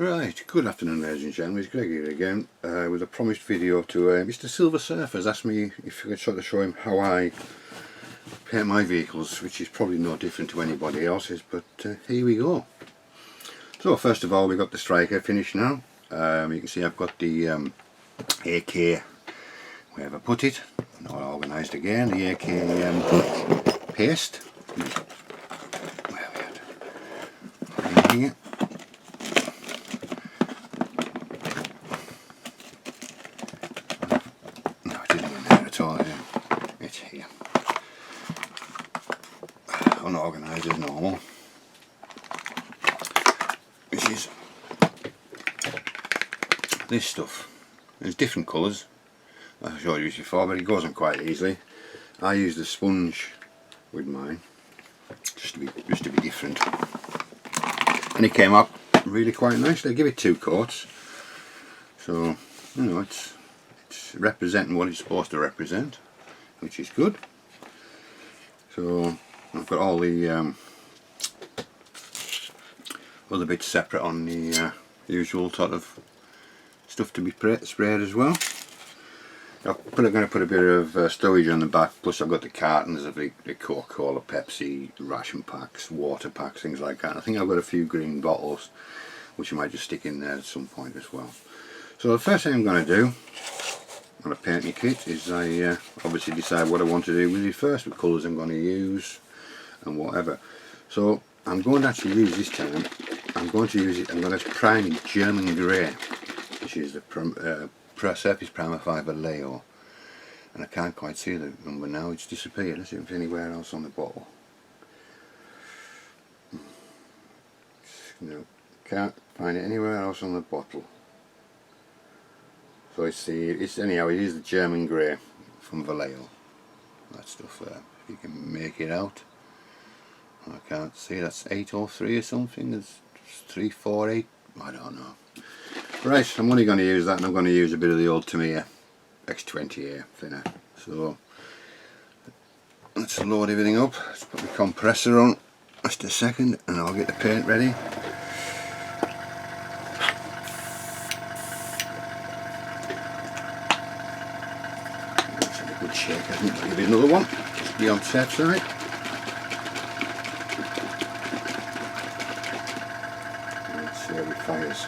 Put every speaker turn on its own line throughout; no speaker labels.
Right, good afternoon ladies and gentlemen, it's Greg here again with a promised video to Mr. Silver Surfer has asked me if I could sort of show him how I paint my vehicles, which is probably no different to anybody else's, but here we go. So first of all, we've got the Stryker finished now. You can see I've got the AK, wherever I put it, not organised again, the AK paste. Where are we at? In here. It's here. Unorganised as normal. This is this stuff. There's different colours. I've showed you this before, but it goes on quite easily. I use the sponge with mine, just to be different. And it came up really quite nicely. I give it 2 coats, so you know it's representing what it's supposed to represent, which is good. So I've got all the other bits separate on the usual sort of stuff to be sprayed as well. I'm going to put a bit of storage on the back, plus I've got the cartons of the Coca-Cola, Pepsi, ration packs, water packs, things like that. I think I've got a few green bottles which I might just stick in there at some point as well. So the first thing I'm going to do on a painting kit is I obviously decide what I want to do with it first, what colours I'm going to use and whatever. So I'm going to actually use this time, I'm going to prime German Grey, which is the Surface Primer 5 Vallejo, and I can't quite see the number now, it's disappeared. Let's see if it's anywhere else on the bottle. No, can't find it anywhere else on the bottle. So anyhow, it is the German Grey from Vallejo. That stuff there, if you can make it out. I can't see, that's 803 or something, there's 348, I don't know. Right, I'm only going to use that, and I'm going to use a bit of the old Tamiya X20A thinner. So let's load everything up. Let's put the compressor on just a second and I'll get the paint ready. Good shake, I think I'll give it another one, just be on safe side. Let's see how it fires.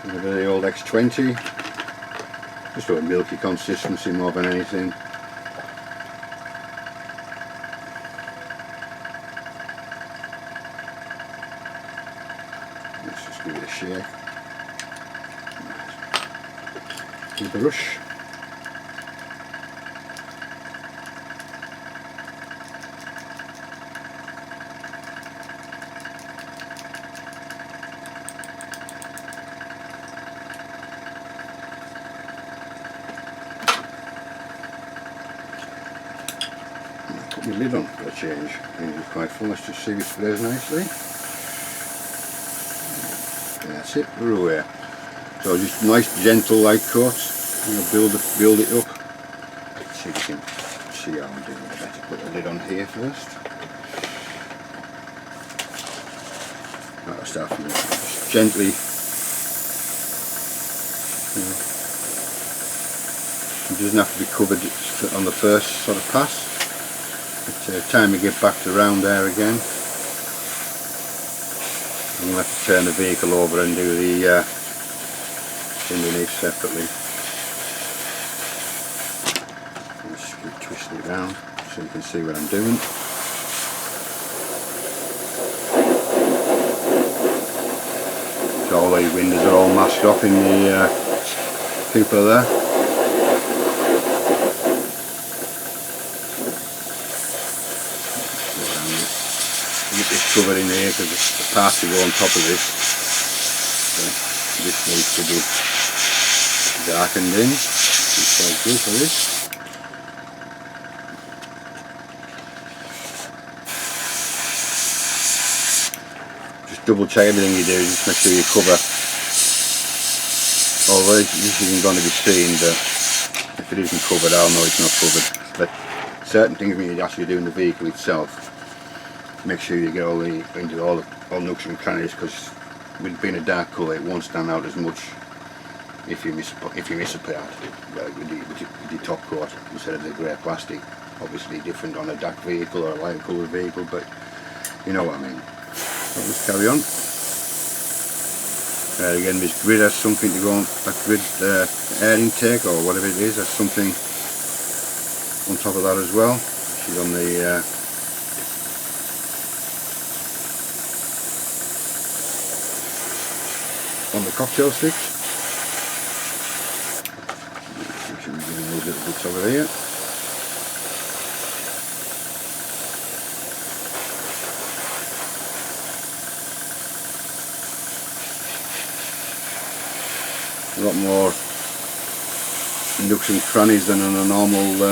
A bit of the old X20, just for a milky consistency more than anything. Let's just give it a shake with the brush. Put my lid on for a change. It's quite full. Let's just see if it sprays nicely. That's it, we're away. So just nice gentle light coats, you know, build it up. Let's see if you can see how I'm doing. I better put the lid on here first. That'll start from just gently. It doesn't have to be covered on the first sort of pass. But time we get back to round there again, I'm going to have to turn the vehicle over and do the underneath separately. Just keep twisting it around so you can see what I'm doing. So all these windows are all masked up in the cupola there. Get this covered in here because the parts will go on top of this. So this needs to be darkened in, which is quite good for this. Just double check everything you do, just make sure you cover. Although this isn't going to be seen, but if it isn't covered I'll know it's not covered. But certain things when you're actually doing the vehicle itself, make sure you get all the into all nooks and crannies, because with being a dark colour it won't stand out as much if you miss a part with the top coat instead of the grey plastic. Obviously different on a dark vehicle or a light coloured vehicle, but you know what I mean. So let's carry on. Again, this grid has something to go on, that grid air intake or whatever it is, has something on top of that as well. She's on the cocktail sticks. Make sure we get those little bits over here. A lot more nooks and crannies than on a normal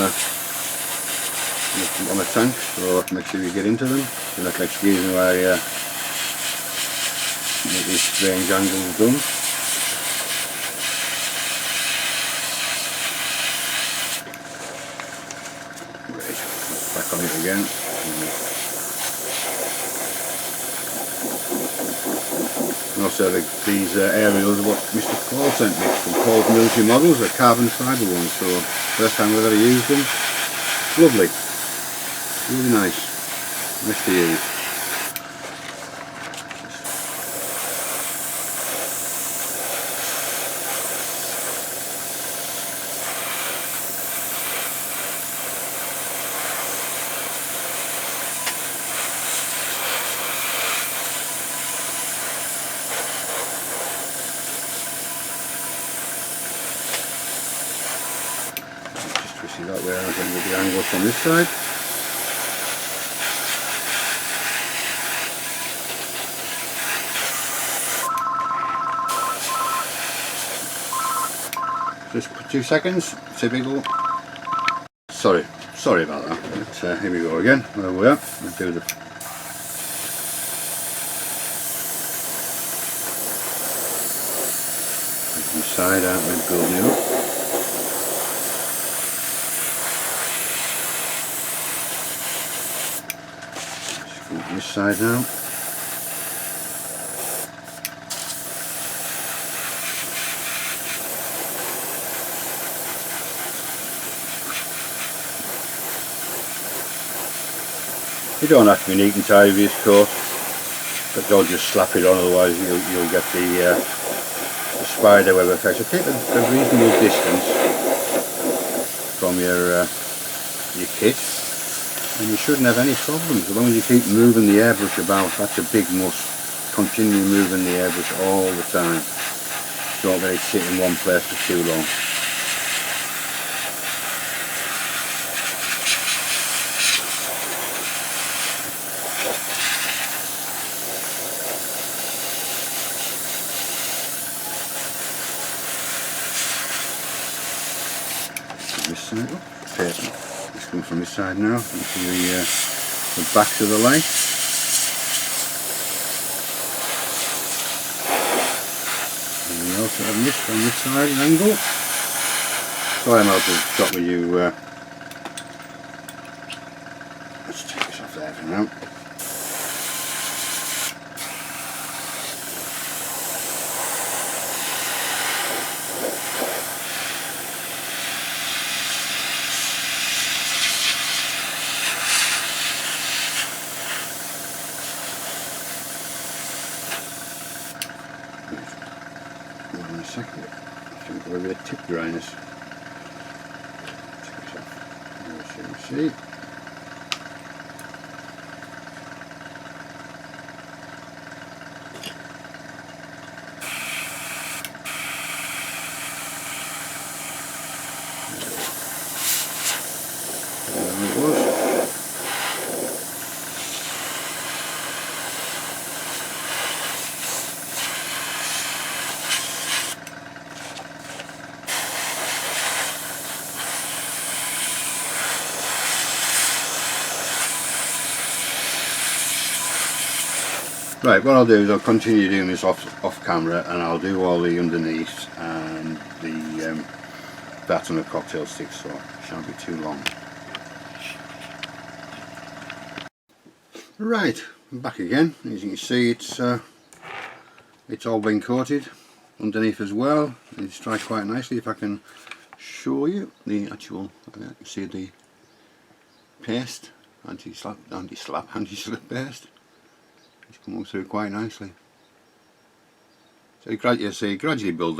on a tank, so make sure you get into them. You'll have to excuse me while I make these strange angles done. Right, back on it again. And also these aerials are what Mr. Paul sent me from Paul's military models, the carbon fibre ones, so first time I've ever used them. Lovely, really nice to use. See that way, I think with the angle from this side. Just for 2 seconds, typical. Sorry about that. But, here we go again. There we are. We'll do the side out and building up. This side now. You don't have to be neat and tidy with this coat, but don't just slap it on, otherwise you'll get the spider web effect. So keep a reasonable distance from your kit, and you shouldn't have any problems as long as you keep moving the airbrush about. That's a big must. Continue moving the airbrush all the time. Don't let it sit in one place for too long. This side up. This comes from this side now. Into the backs of the light. And we also have this from this side, an angle. Sorry I'm out of shot with you. Let's take this off there for now. In a second, I think we'll be a tip dryness. Take this off. See. There it was. Right, what I'll do is I'll continue doing this off camera, and I'll do all the underneath and the that on the cocktail stick, so it shan't be too long. Right, I'm back again. As you can see, it's all been coated underneath as well. It's dried quite nicely. If I can show you the actual, you can see the paste, anti-slip paste. It's coming through quite nicely. So you gradually build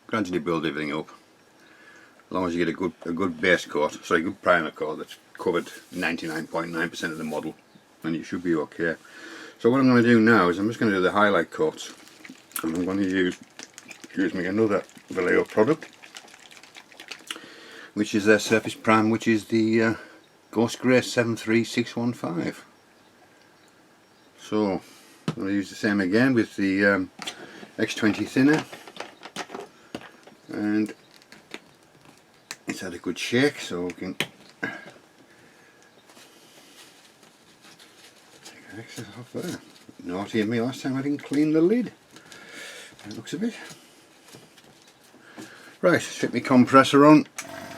gradually build everything up. As long as you get a good base coat, sorry, good primer coat that's covered 99.9% of the model, then you should be okay. So what I'm going to do now is I'm just going to do the highlight coats, and I'm going to use, excuse me, another Vallejo product, which is their surface prime, which is the Ghost Grey 73615. So I'm going to use the same again with the X20 thinner, and it's had a good shake, so we can take the excess off there. Naughty of me, last time I didn't clean the lid. It looks a bit. Right, stick my compressor on,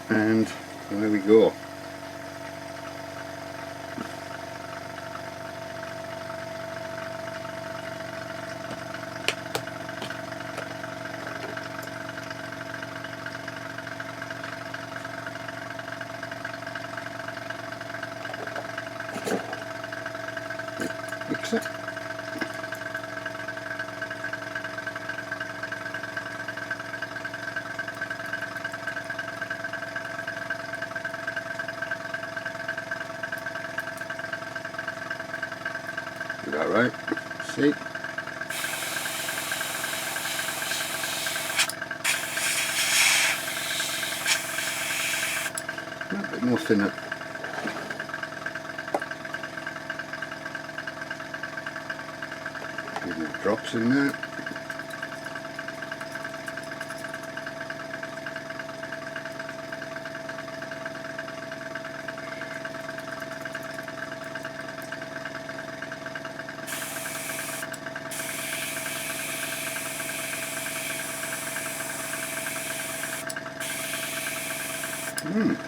and there we go. Mix it. Is that right? See? A bit more thinner. A few more drops in there.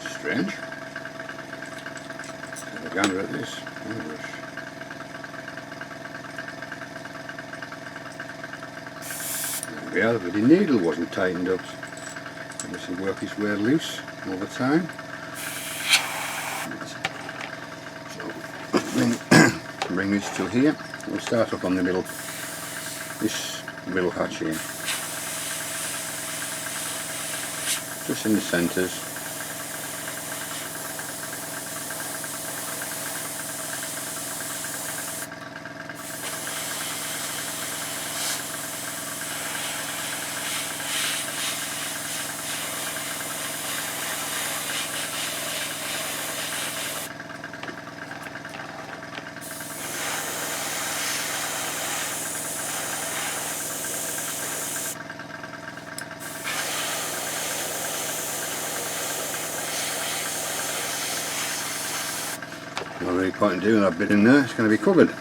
Strange. Have a gander at this. There we are, the bloody needle wasn't tightened up. Obviously work its way loose over time. So then bring this to here. We'll start up on the middle, this middle hatch here. Just in the centres. No really point in doing that bit in there, it's going to be covered.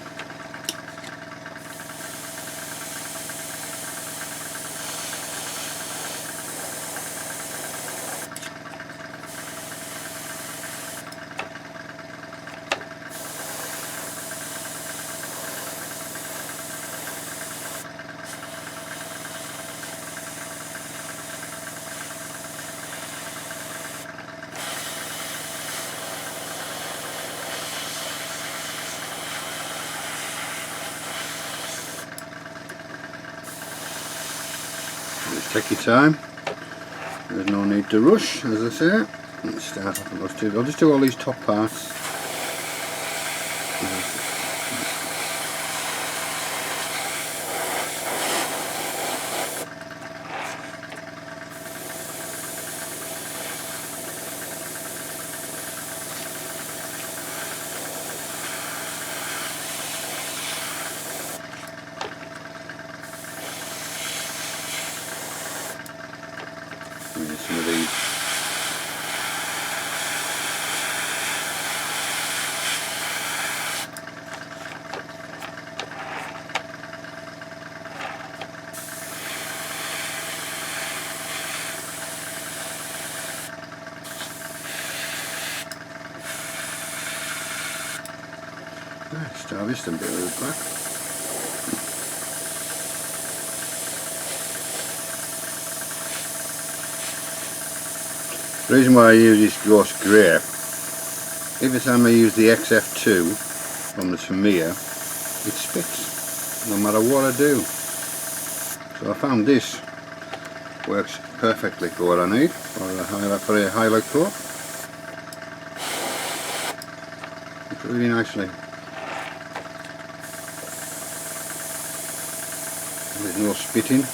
Just take your time, there's no need to rush, as I say. Let's start off with those two. I'll just do all these top parts. And some of these. Let's try this a bit of the back. The reason why I use this ghost grey, every time I use the XF2 from the Trumpeter, it spits no matter what I do. So I found this works perfectly for what I need for a highlight coat. It's really nicely. There's no spitting.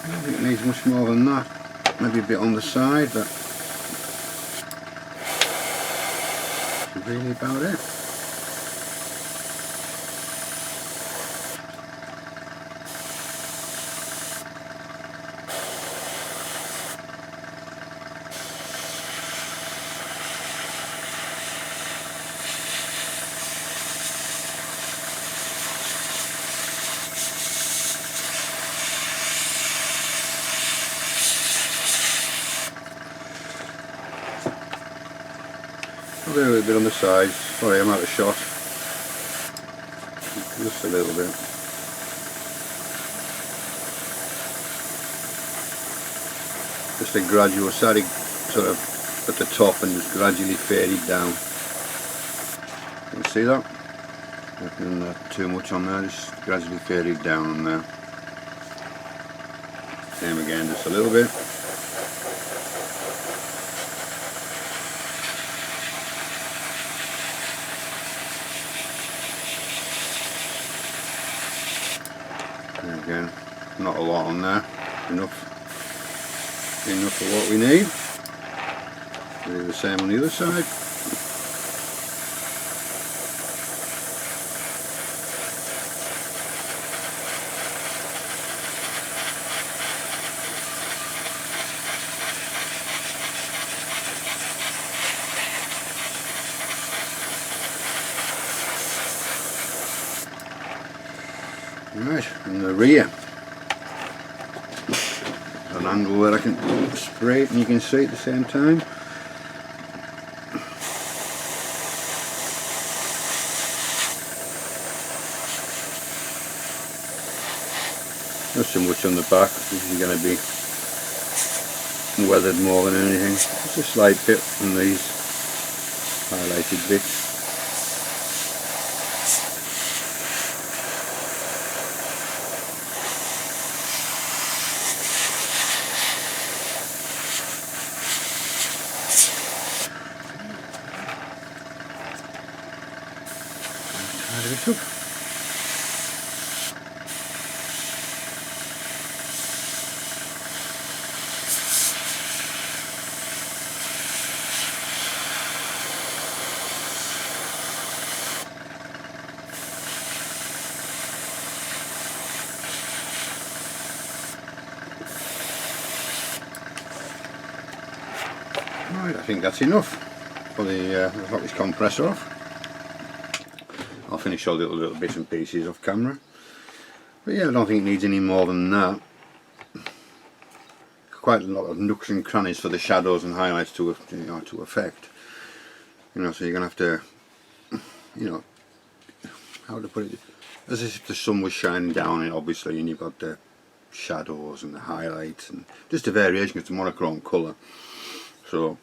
I don't think it needs much more than that. Maybe a bit on the side, but that's really about it. A little bit on the sides. Sorry, I'm out of shot. Just a little bit. Just a gradual, starting sort of at the top and just gradually faded down. You can see that? Nothing too much on there, just gradually faded down on there. Same again, just a little bit. And again, not a lot on there, enough for what we need. We'll do the same on the other side. Right, and the rear. An angle where I can spray it and you can see it at the same time. Not so much on the back, this is going to be weathered more than anything. Just a slight bit on these highlighted bits. Tidy this up. Right, I think that's enough for the I'll knock this compressor off. I'll finish all the little bits and pieces off camera. But yeah, I don't think it needs any more than that. Quite a lot of nooks and crannies for the shadows and highlights to affect. So you're gonna have to, how to put it, as if the sun was shining down on it, obviously, and you've got the shadows and the highlights and just a variation. It's a monochrome colour, so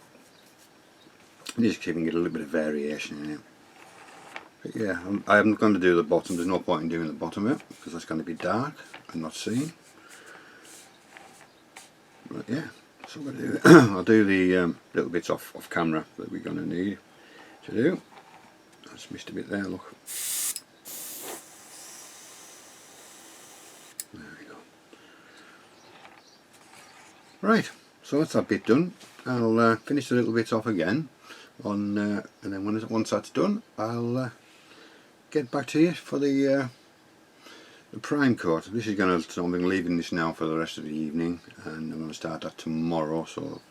just giving it a little bit of variation in it. But yeah, I'm going to do the bottom. There's no point in doing the bottom of it because that's going to be dark and not seen. But yeah, so I'm going to do it. I'll do the little bits off camera that we're going to need to do. I just missed a bit there, look. There we go. Right, so that's that bit done. I'll finish the little bits off again on, and then once that's done, I'll get back to you for the prime coat. This is going to, so I'm leaving this now for the rest of the evening, and I'm going to start that tomorrow. So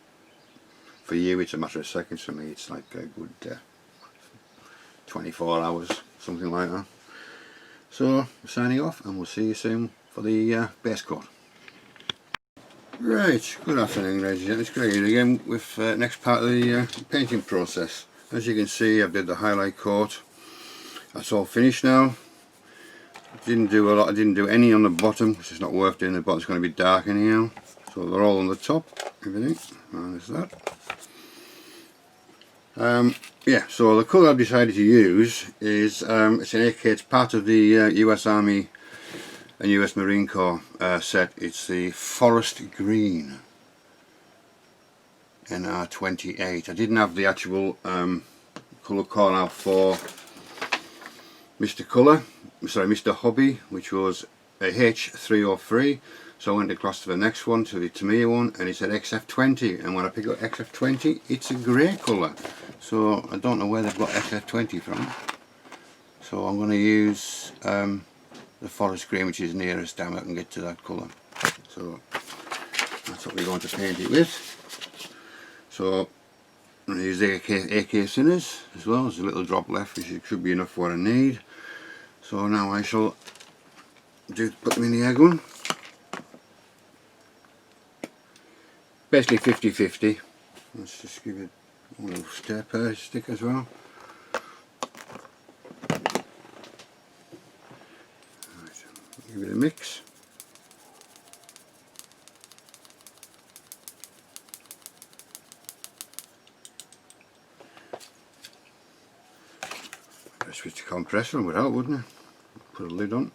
for you it's a matter of seconds, for me it's like a good 24 hours, something like that. So signing off, and we'll see you soon for the base coat. Right, good afternoon ladies and gentlemen, it's Greg here again with next part of the painting process. As you can see, I've did the highlight coat. That's all finished now. Didn't do a lot, I didn't do any on the bottom because it's not worth doing. The bottom's going to be dark anyhow. So they're all on the top, everything, minus that. Yeah, so the colour I've decided to use is, it's part of the US Army and US Marine Corps set. It's the Forest Green NR28. I didn't have the actual colour call out for Mr. Hobby, which was a H303. So I went across to the next one, to the Tamiya one, and it said XF20, and when I picked up XF20, it's a grey colour. So I don't know where they've got XF20 from. So I'm going to use the forest green, which is nearest down I can get to that colour. So that's what we're going to paint it with. So I'm going to use the AK thinners as well. There's a little drop left, which should be enough for what I need. So now I shall put them in the air gun. Basically 50-50. Let's just give it a little stir stick as well. Right, give it a mix. I'd switch the compressor on without, wouldn't I? Put a lid on.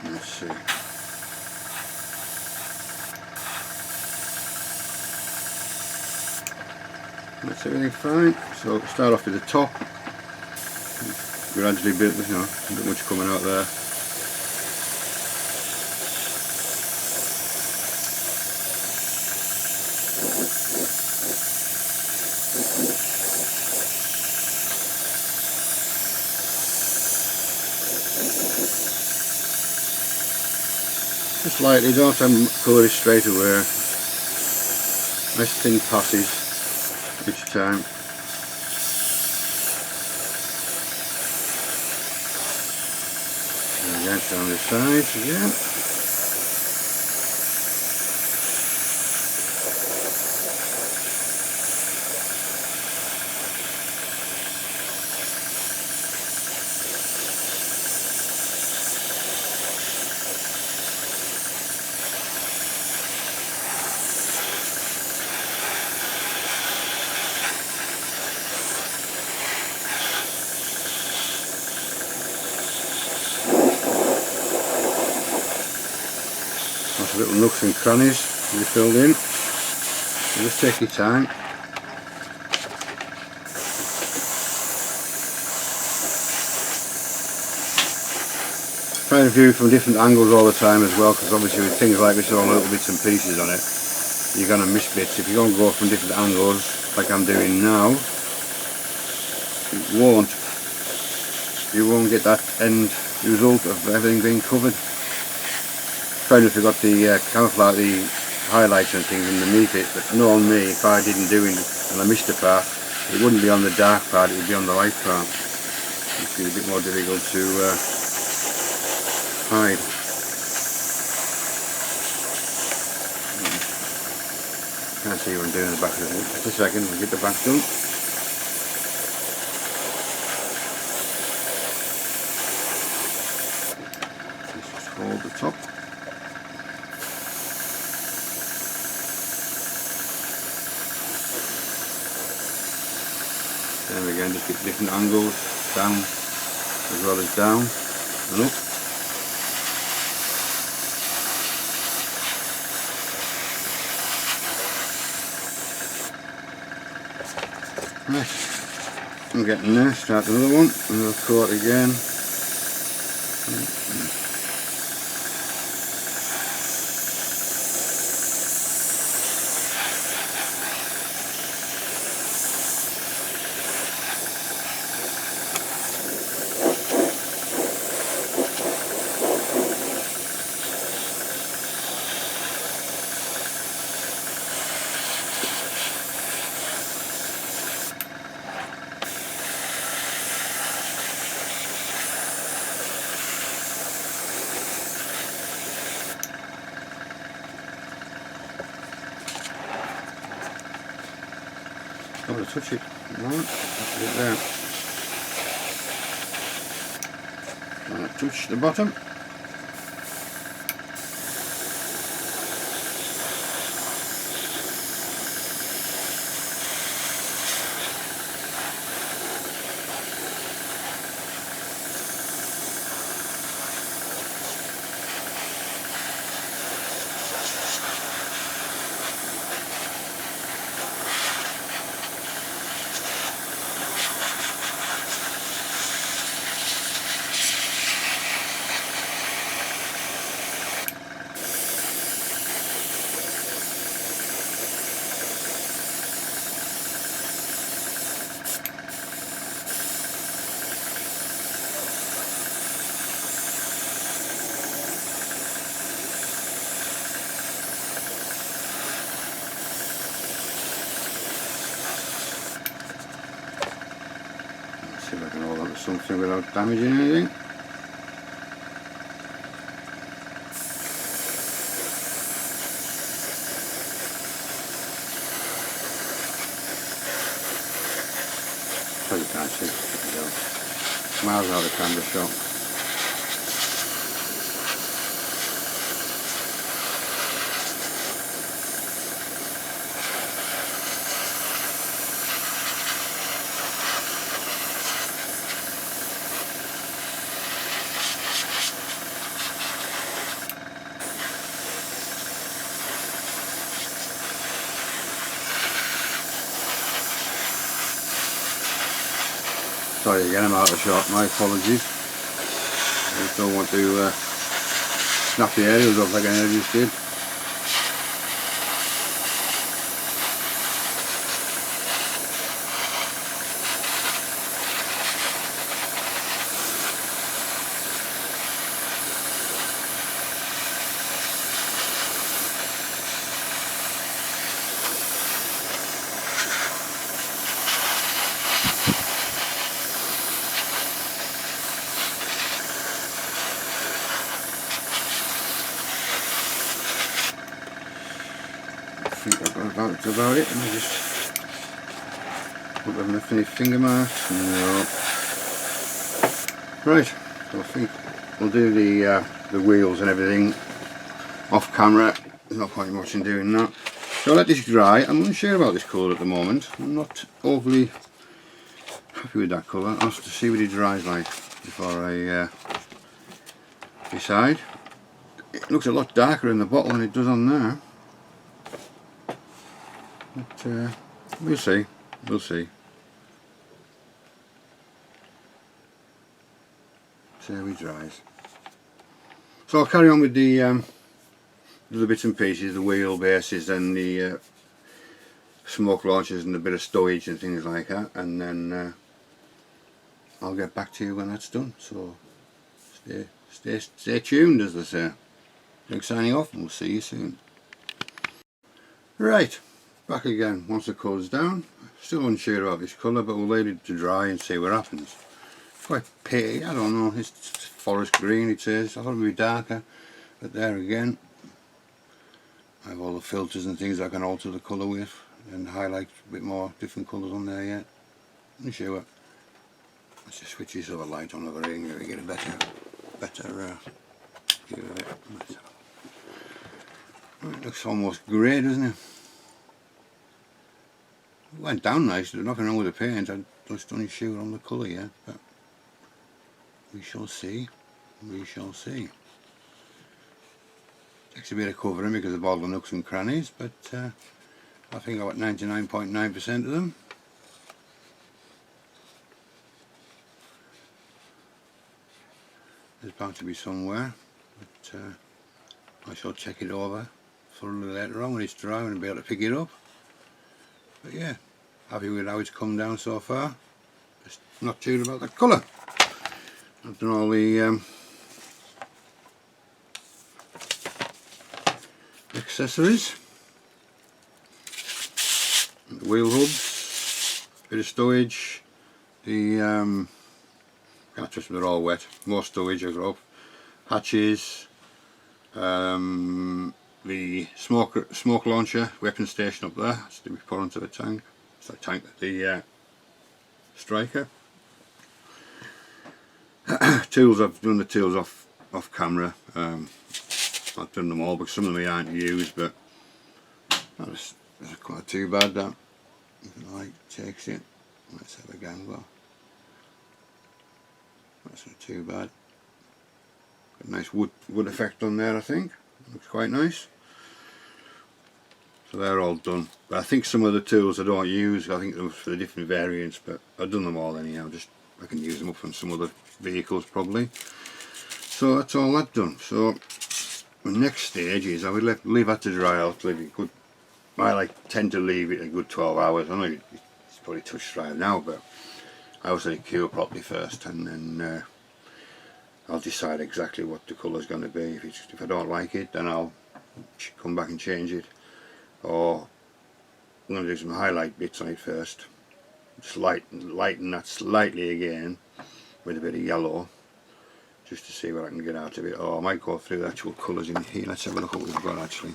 Let's see. That's everything fine. So start off with the top. Gradually build, you know, a bit much coming out there. Just lightly, don't colour it straight away. Nice thin passes each time. And again down the sides again. Lots of little nooks and crannies to be filled in. So just take your time. Try and view from different angles all the time as well, because obviously with things like this, all little bits and pieces on it, you're going to miss bits. If you don't go from different angles like I'm doing now, you won't get that end result of everything being covered. Trying to forget the camouflage, the highlights and things underneath it, but knowing me, if I didn't do it and I missed a part, it wouldn't be on the dark part, it would be on the light part. It's a bit more difficult to hide. Can't see what I'm doing in the back of it. Just a second, we'll get the back done. Let's just hold the top. There again, just get different angles, down as well as down and up. Right, I'm getting there, start another one, another coat again. Don't want to touch it. No, that's it there. Touch the bottom. See if I can hold on to something without damaging anything. So you can't see. Miles out of camera shot. Sorry again, I'm out of shot, my apologies. I just don't want to snap the aerials off like I just did. I think I've got about it. Let me just look at my finger marks. No. Right, so I think we'll do the wheels and everything off camera. There's no point in watching doing that. So I'll let this dry. I'm unsure about this colour at the moment. I'm not overly happy with that colour. I'll have to see what it dries like before I decide. It looks a lot darker in the bottle than it does on there. But we'll see. We'll see. See how it dries. So I'll carry on with the other bits and pieces, the wheel bases and the smoke launchers and a bit of stowage and things like that, and then I'll get back to you when that's done. So stay tuned, as they say. Thanks, signing off, and we'll see you soon. Right, back again once the colour's down. Still unsure about this colour, but we'll let it to dry and see what happens. Quite pretty, I don't know, it's forest green it is. I thought it would be darker, but there again I have all the filters and things I can alter the colour with and highlight a bit more different colours on there yet. Let me show you. Let's just switch this other light on over here and get a better view of it. It looks almost grey, doesn't it? It went down nice, there's nothing wrong with the paint. I just don't sure on the colour yet, but we shall see. We shall see. Takes a bit of covering because of all the nooks and crannies, but I think I got 99.9% of them. There's bound to be somewhere, but I shall check it over thoroughly later on when it's dry and I'll be able to pick it up. But yeah, happy with how it's come down so far. Just not sure about the colour. I've done all the accessories, the wheel hubs, bit of stowage, the can't trust them, they're all wet, more stowage I got up, hatches, the smoke launcher, weapon station up there, has to be put onto the tank, the Stryker. Tools, I've done the tools off camera. I've done them all, but some of them I aren't used, but that's quite too bad. That the light takes it. Let's have a gamble. That's not too bad. Got a nice wood effect on there, I think. Looks quite nice. So they're all done. But I think some of the tools I don't use, I think they're for the different variants, but I've done them all anyhow. Just I can use them up on some other vehicles probably. So that's all that done. So the next stage is I would leave that to dry out. I tend to leave it a good 12 hours. I know it's probably touch dry now, but I always let it cure properly first, and then I'll decide exactly what the colour's going to be. If I don't like it, then I'll come back and change it. Or I'm going to do some highlight bits on it first. Just lighten that slightly again with a bit of yellow, just to see what I can get out of it. Or I might go through the actual colours in here. Let's have a look at what we've got actually.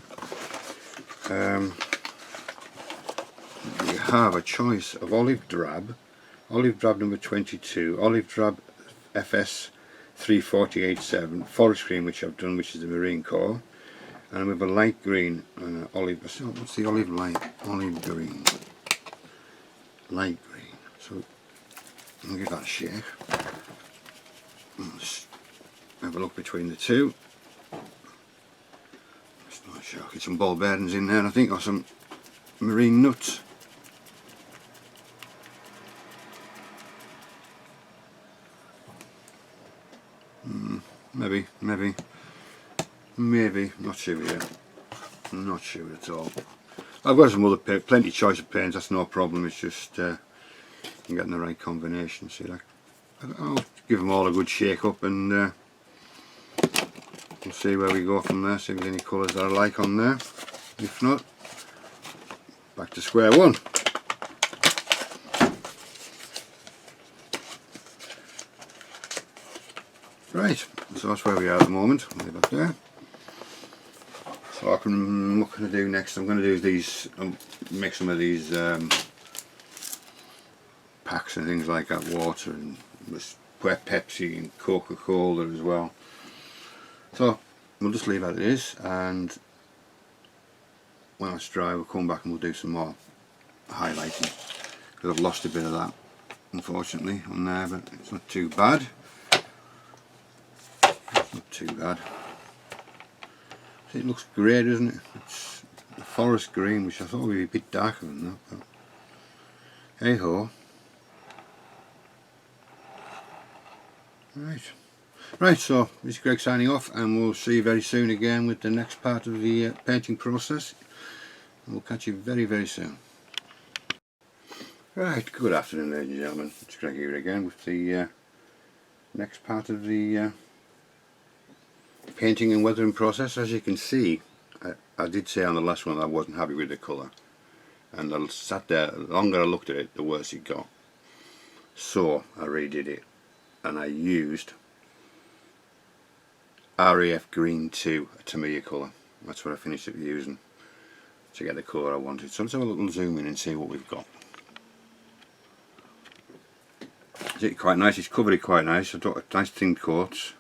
We have a choice of olive drab number 22, olive drab FS 3487, forest green, which I've done, which is the marine core, and with a light green olive. What's the olive light? Olive green, light green. So I'll give that a shake. Let's have a look between the two. It's not sure. Get some ball bearings in there, I think, or some marine nuts. Maybe, not sure yet. I'm not sure at all. I've got some other plenty choice of paints, that's no problem. It's just getting the right combination. See, I'll give them all a good shake up, and we'll see where we go from there. See if there's any colours that I like on there. If not, back to square one. Right, so that's where we are at the moment. I'll leave that there. So what I'm going to do next, I'm going to do these, make some of these packs and things like that, water and Pepsi and Coca-Cola as well. So we'll just leave that as it is, and when it's dry we'll come back and we'll do some more highlighting, because I've lost a bit of that unfortunately on there, but it's not too bad. Not too bad. It looks great, doesn't it? It's a forest green, which I thought would be a bit darker than that, but hey ho. Right, so this is Greg signing off, and we'll see you very soon again with the next part of the painting process. And we'll catch you very, very soon. Right, good afternoon ladies and gentlemen, it's Greg here again with the next part of the painting and weathering process. As you can see, I did say on the last one that I wasn't happy with the colour, and I sat there, the longer I looked at it the worse it got. So I redid it, and I used RAF Green 2, a Tamiya colour. That's what I finished up using to get the colour I wanted. So let's have a little zoom in and see what we've got. It's quite nice, it's covered it quite nice. I've got a nice thin coat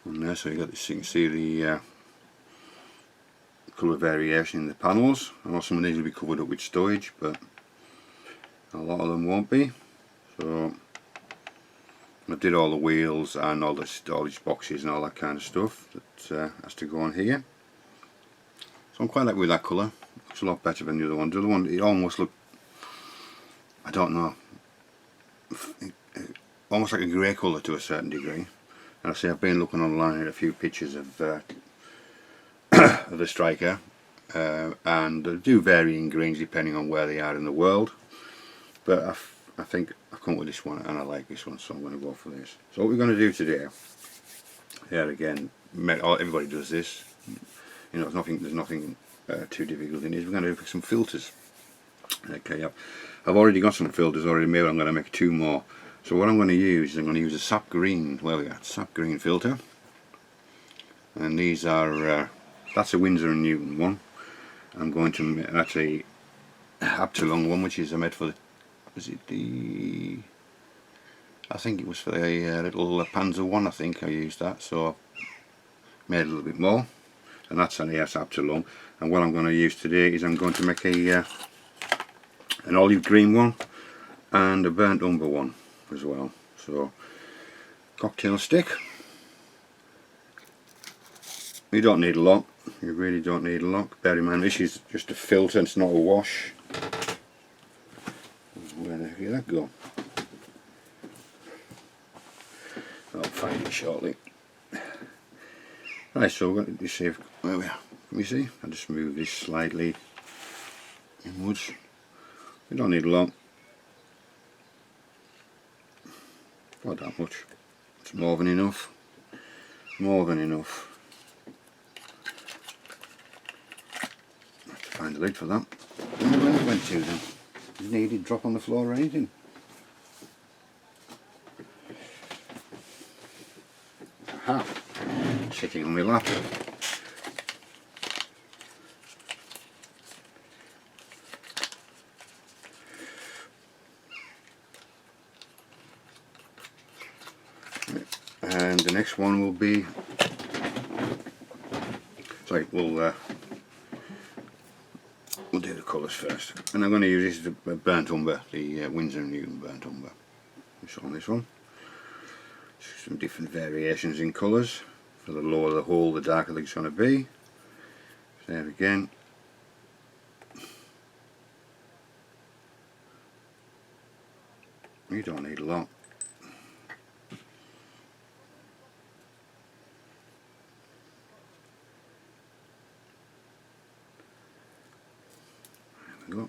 on there, so you got this, you can see the colour variation in the panels. I know some of these will be covered up with stowage, but a lot of them won't be. So I did all the wheels and all the storage boxes and all that kind of stuff that has to go on here. So I'm quite happy with that colour. Looks a lot better than the other one. The other one, it almost looked, I don't know, almost like a grey colour to a certain degree. And I say I've been looking online at a few pictures of the Stryker, and they do vary in greens depending on where they are in the world. But I think I've come up with this one, and I like this one, so I'm going to go for this. So what we're going to do today, here again, everybody does this. You know, there's nothing too difficult in it. We're going to do some filters. Okay, I've already got some filters already made. I'm going to make 2 more. So what I'm going to use is I'm going to use a sap green. Where we at? Sap green filter. And these are that's a Winsor & Newton one. I'm going to actually up to long one, which is I made for the, was it the, I think it was for the little Panzer one, I think I used that, so I made a little bit more, and that's an ES up to long. And what I'm going to use today is I'm going to make a an olive green one and a burnt umber one as well. So cocktail stick, you don't need a lot, you really don't need a lot. Bear in mind this is just a filter, it's not a wash. Where the heck did that go? I'll find it shortly. Right, so what did you see? There we are. Can you see? I just move this slightly inwards. We don't need a lot. Not that much. It's more than enough. More than enough. I have to find a lid for that. Where it went to then? Didn't need it drop on the floor or anything. Aha! Sitting on my lap. And the next one will be, sorry, we'll do the colours first. And I'm going to use this burnt umber, the Winsor & Newton burnt umber. It's on this one. Some different variations in colours. For the lower the hole, the darker it's going to be. So there again. You don't need a lot. There we go.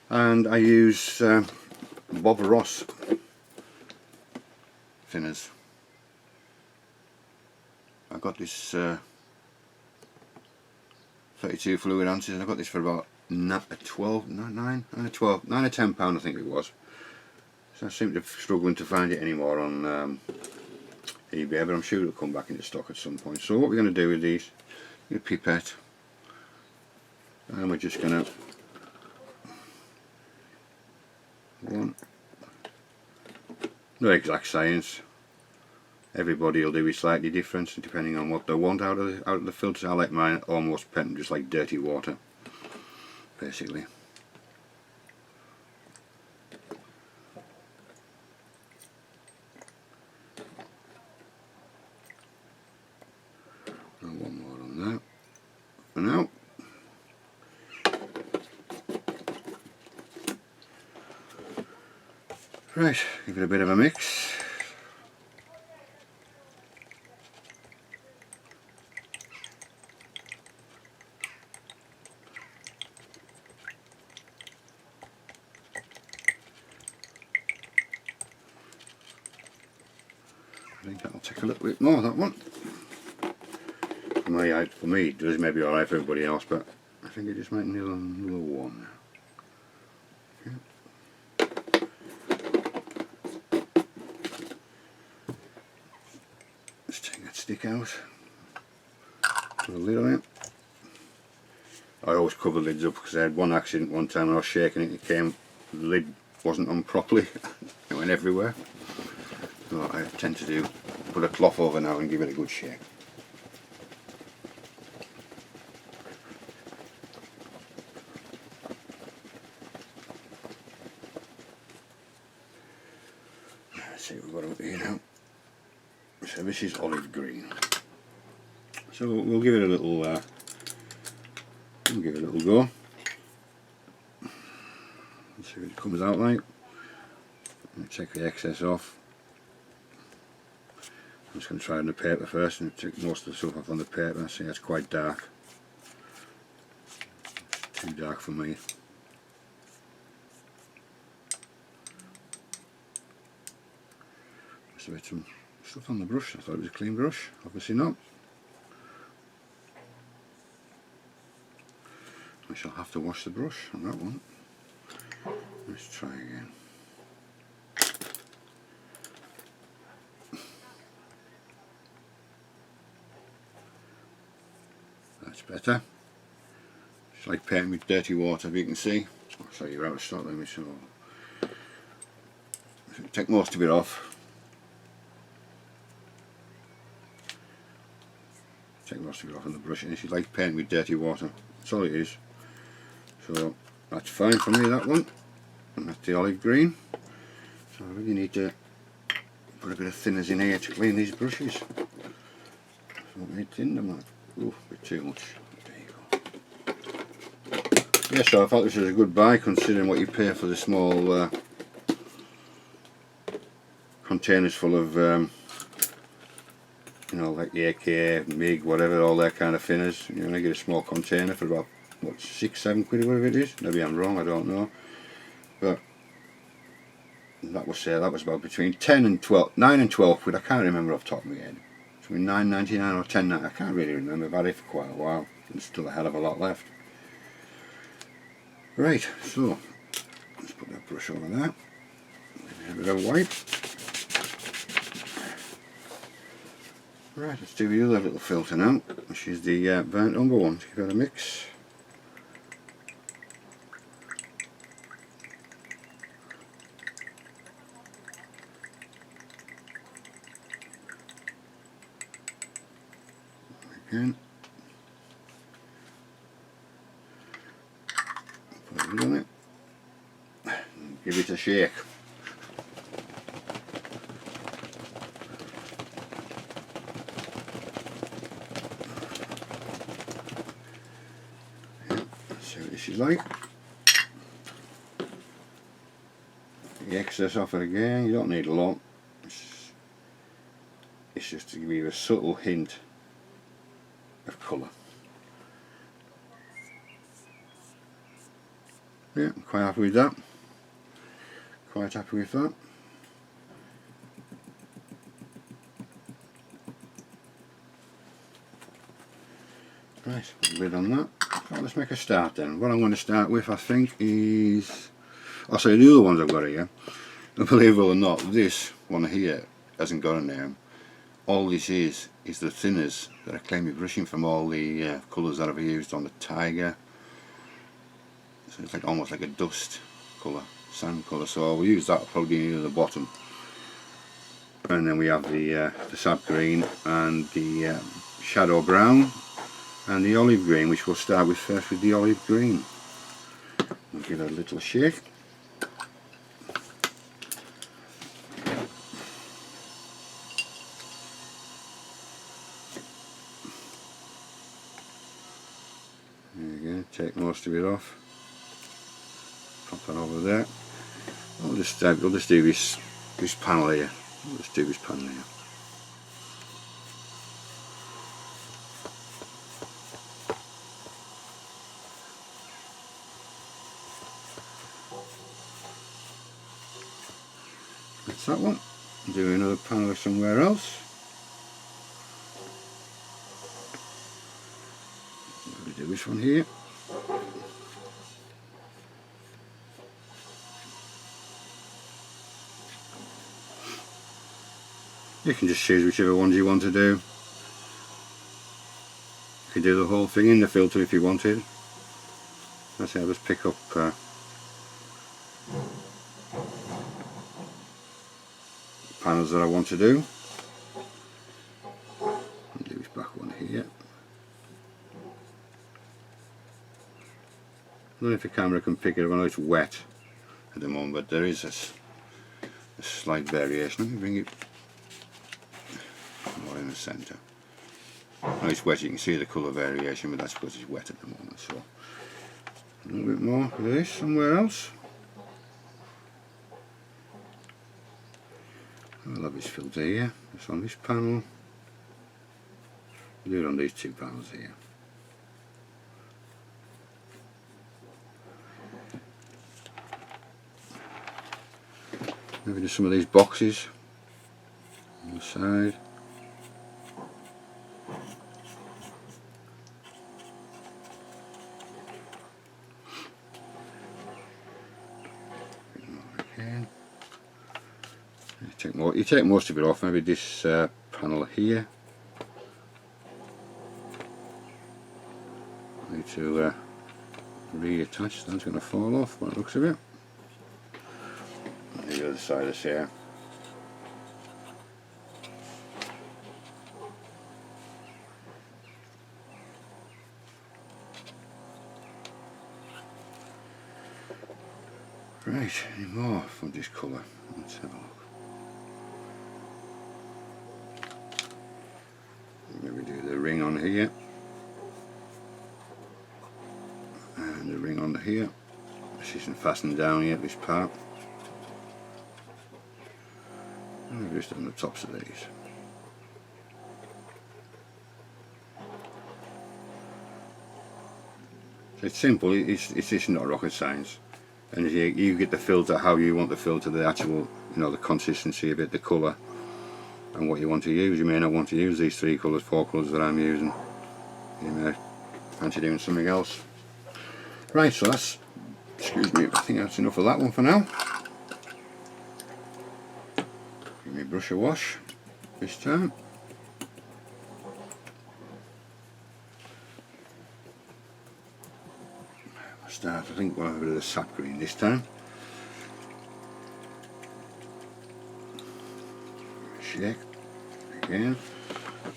And I use Bob Ross thinners. I got this 32 fluid ounces, and I got this for about 9 or 10 pound I think it was. So I seem to be struggling to find it anymore on eBay, but I'm sure it'll come back into stock at some point. So what we're going to do with these, a pipette, and we're just going to no exact science. Everybody will do it slightly different depending on what they want out of the filters. I like mine almost patent, just like dirty water, basically. And one more on that for now. Right, give it a bit of a mix. I think that'll take a little bit more, that one. For me it does, maybe alright for everybody else, but I think it just might need another one. Okay. Let's take that stick out. Put a lid on it. I always cover lids up because I had one accident one time when I was shaking it, the lid wasn't on properly. It went everywhere. So I tend to put a cloth over now and give it a good shake. Let's see what we've got up here now. So this is olive green. So we'll give it a little go. Let's see what it comes out like. Take the excess off. I'm just going to try on the paper first and take most of the stuff off on the paper. See, that's quite dark. Too dark for me. Just a bit some stuff on the brush. I thought it was a clean brush. Obviously not. I shall have to wash the brush on that one. Let's try again. That's better. It's like painting with dirty water, if you can see. So you're out of stock, let me show. Take most of it off. Take most of it off on the brush, and it's like painting with dirty water. That's all it is. So that's fine for me, that one. And that's the olive green. So I really need to put a bit of thinners in here to clean these brushes. So it's in them, ooh, a bit too much. There you go. Yeah, so I thought this was a good buy considering what you pay for the small containers full of you know, like the AK, MIG, whatever, all that kind of thinners. You know, you get a small container for about, what, 6-7 quid, whatever it is. Maybe I'm wrong, I don't know. But that was about between 10 and 12, 9 and 12 quid. I can't remember off the top of my head. Between 9.99 or 10.99. I can't really remember. I've had it for quite a while. There's still a hell of a lot left. Right, so let's put that brush over there. Maybe a bit of wipe. Right, let's do the other little filter now, which is the burnt umber one. Give it a mix. Again. Put it on it. And give it a shake. See what this is like. The excess off it again. You don't need a lot. It's just to give you a subtle hint of colour. Yeah, I'm quite happy with that. Quite happy with that. Right, put a lid on that. So let's make a start then. What I'm going to start with, I think, is... I'll say the other ones I've got here. Believe it or not, this one here hasn't got a name. All this is the thinners that I claim brushing from all the colours that I've used on the Tiger. So it's like almost like a dust colour, sand colour. So I'll use that probably near the bottom. And then we have the sap green and the shadow brown and the olive green, which we'll start with first with the olive green. We'll give it a little shake. Take most of it off, pop that over there. We'll just do this panel here. We'll just do this panel here. That's that one. Do another panel somewhere else. We'll do this one here. You can just choose whichever ones you want to do. You can do the whole thing in the filter if you wanted. Let's say I'll just pick up panels that I want to do. I'll do this back one here. I don't know if the camera can pick it up. I know it's wet at the moment, but there is a slight variation. Let me bring it more in the centre. Now it's wet, you can see the colour variation, but that's because it's wet at the moment. So a little bit more of this somewhere else. I'll have this filter here. It's on this panel. I'll do it on these two panels here. Maybe just some of these boxes on the side. You take most of it off, maybe this panel here. I need to reattached. That's going to fall off by the looks of it. And the other side is here. Right, any more from this colour? Let's have a look. Maybe do the ring on here. And the ring on here. This isn't fastened down yet, this part. And just on the tops of these. So it's simple, it's just not rocket science. And you get the filter how you want the filter, the actual, the consistency of it, the colour, and what you want to use. You may not want to use these 3 colours, 4 colours that I'm using. You may fancy doing something else. Right, so that's, excuse me, I think that's enough of that one for now. Give me a brush of wash this time. Start, I think we'll have a bit of the sap green this time. Shake again.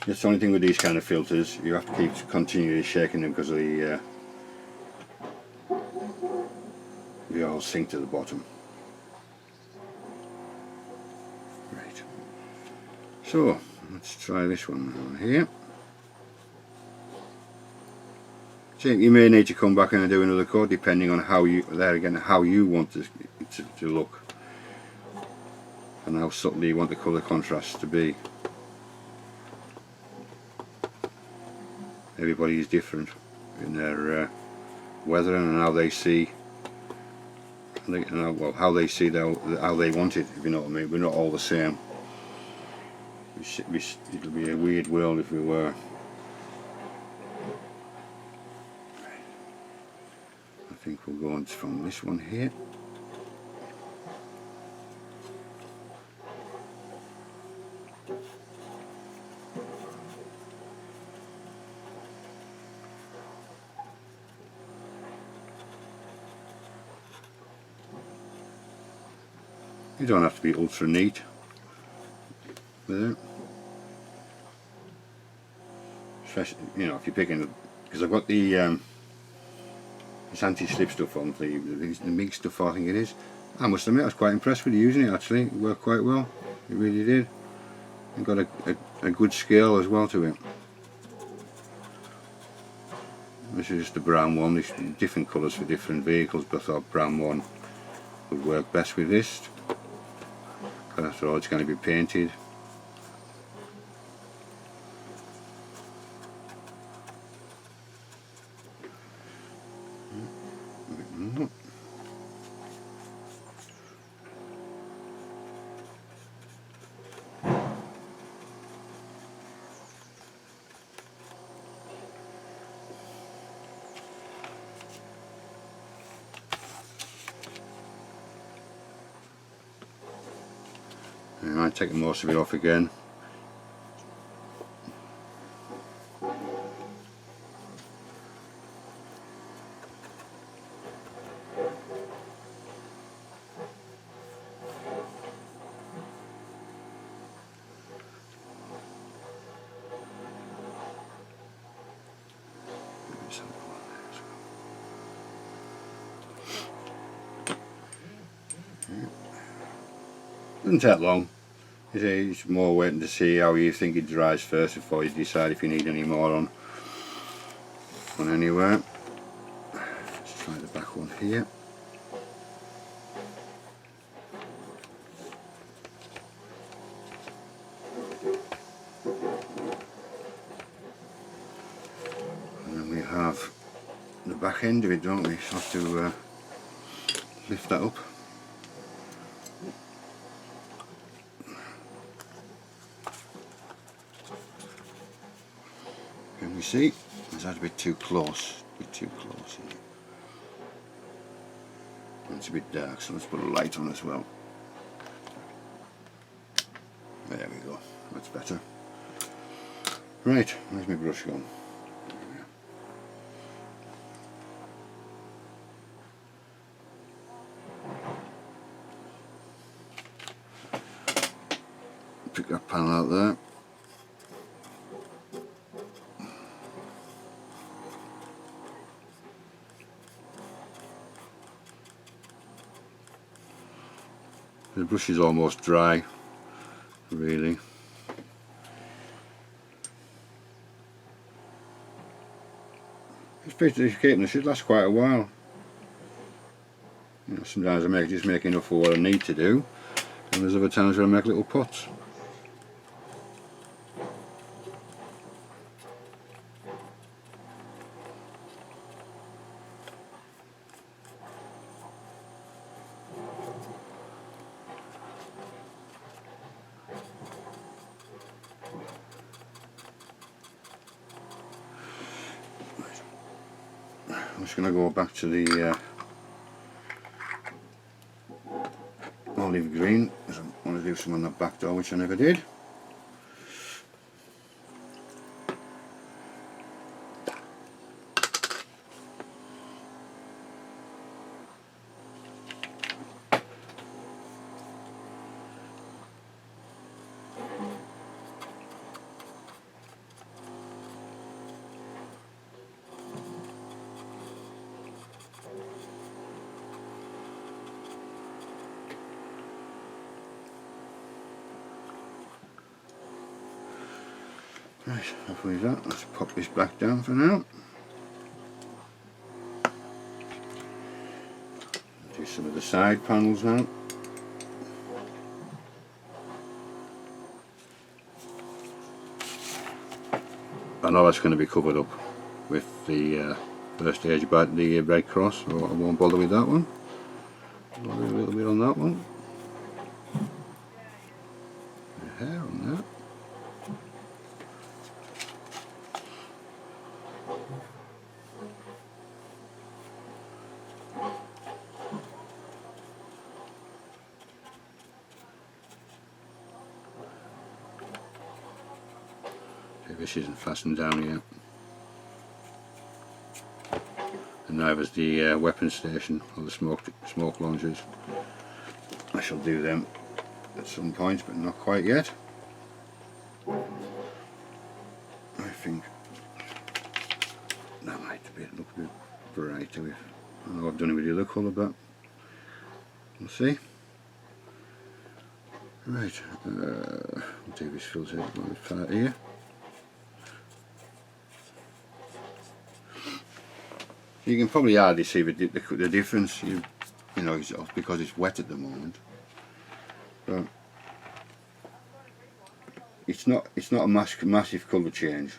That's the only thing with these kind of filters, you have to keep continually shaking them because they all sink to the bottom. Right. So let's try this one on here. So you may need to come back and do another coat depending on how you, there again, how you want to look and how subtle you want the colour contrast to be. Everybody is different in their weathering and how they see, well, how they see how they want it, if you know what I mean. We're not all the same. It'll be a weird world if we were. I think we'll go on from this one here. You don't have to be ultra neat with it. Especially, if you're picking, because I've got the this anti-slip stuff on, the MIG stuff I think it is. I must admit I was quite impressed with using it actually. It worked quite well, it really did. It got a good scale as well to it. This is just the brown one. There's different colours for different vehicles, but I thought brown one would work best with this. Because after all it's going to be painted. I'm taking most of it off again. Doesn't take long. It's more waiting to see how you think it dries first before you decide if you need any more on anywhere. Let's try the back one here. And then we have the back end of it, don't we? So have to lift that up. Can we see? Is that a bit too close? A bit too close. It's a bit dark, so let's put a light on as well. There we go. That's better. Right, where's my brush gone? pick that panel out there. The brush is almost dry, really. It's basically keeping it should last quite a while. You know, sometimes I just make enough for what I need to do, and there's other times where I make little pots. I'm just going to go back to the olive green, because I want to do some on the back door, which I never did. Right, hopefully that. Let's pop this back down for now. Do some of the side panels now. I know that's going to be covered up with the first stage about the red cross, so I won't bother with that one. I'll do a little bit on that one. The hair on that. This isn't fastened down yet. And now there's the weapon station, or the smoke launchers. I shall do them at some point, but not quite yet. I think that might look a bit brighter. I know I've done it with the other colour, but we'll see. Right, we'll do this filter part here. You can probably hardly see the difference, you know, because it's wet at the moment. But it's not a massive colour change.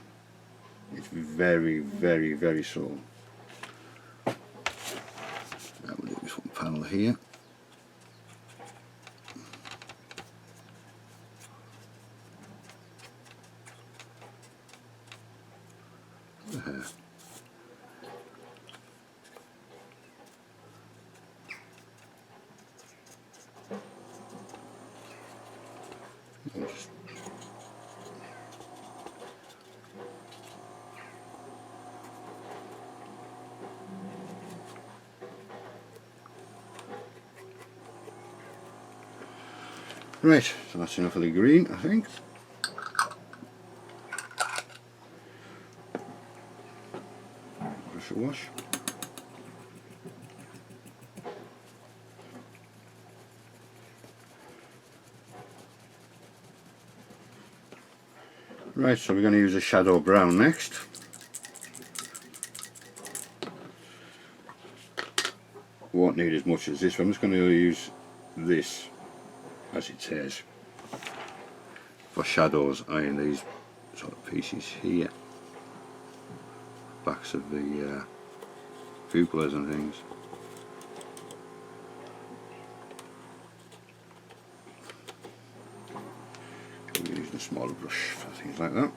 It's very, very, very subtle. Now we'll do this one panel here. Right, so that's enough of the green, I think. Brush a wash. Right, so we're going to use a shadow brown next. Won't need as much as this one. I'm just going to use this, as it says, for shadows in these sort of pieces here, backs of the cupolas and things. We're using a smaller brush for things like that.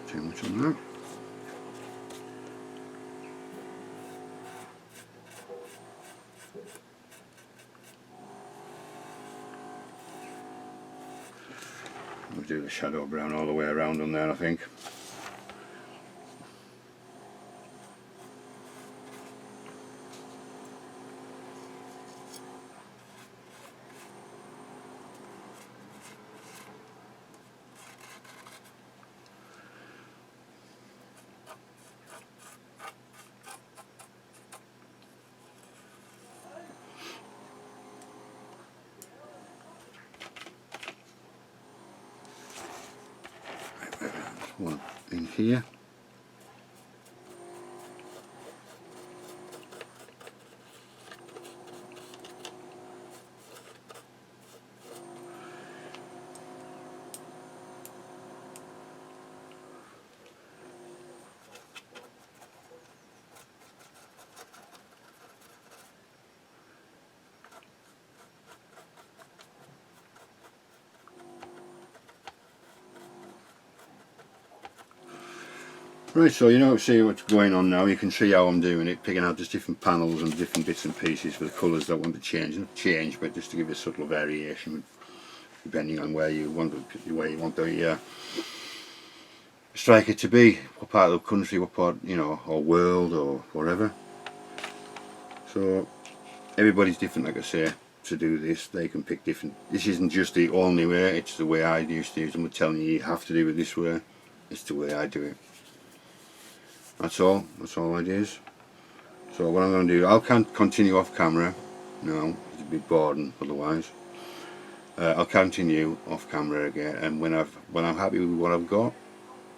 Too much on that. of shadow brown all the way around on there, I think. One in here. Right, so you know, see what's going on now. You can see how I'm doing it, picking out just different panels and different bits and pieces for the colours that I want to change. Not change, but just to give a subtle variation, depending on where you want the Stryker to be, what part of the country, what part, you know, or world or whatever. So everybody's different, like I say, to do this. They can pick different. This isn't just the only way, it's the way I used to use them. I'm telling you, you have to do it this way. It's the way I do it. That's all it is. So what I'm going to do, I can't continue off camera. No, it'd be boring otherwise. I'll continue off camera again, and when I'm happy with what I've got,